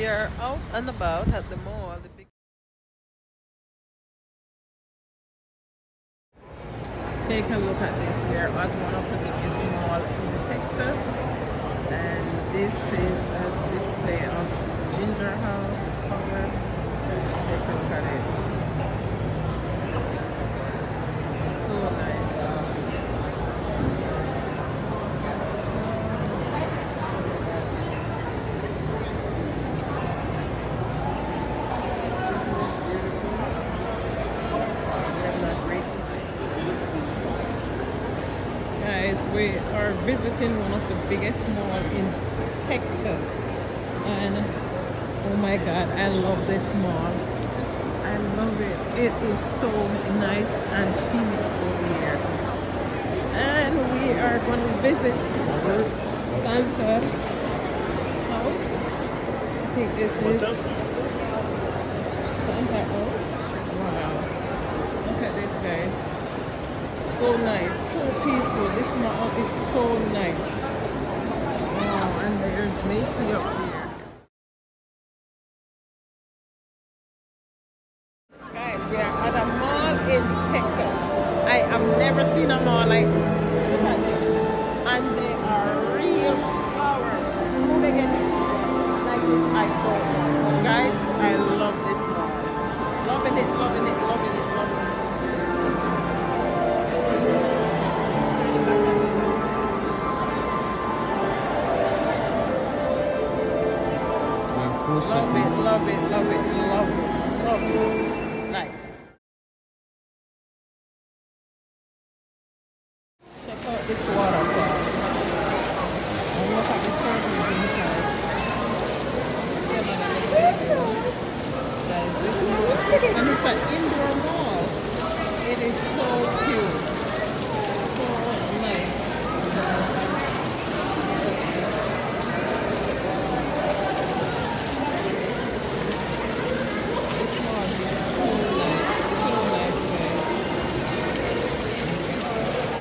we are out and about at the mall. Take a look at this. We are at one of the biggest malls in Texas, and this is a display of ginger house cover. Let's take a look at it. So nice. Guys, we are visiting one of the biggest malls in Texas, and oh my god, I love this mall. I love it. It is so nice and peaceful here. And we are going to visit Santa house. I think this is Santa house. Wow. Look at this, guys. So nice, so peaceful. This mall is so nice. Wow, and there's Macy up here. Guys, we are at a mall in Texas. I have never seen a mall like this. Look at this. And they are real flowers. Who make it like this? I don't know. But guys, I love this mall. Loving it, loving it, loving it, loving it. Love it, love it, love it, love it, love it. Nice. Check out this waterfall. And look at the turtles inside. Guys, this is, and it's an indoor mall. It is so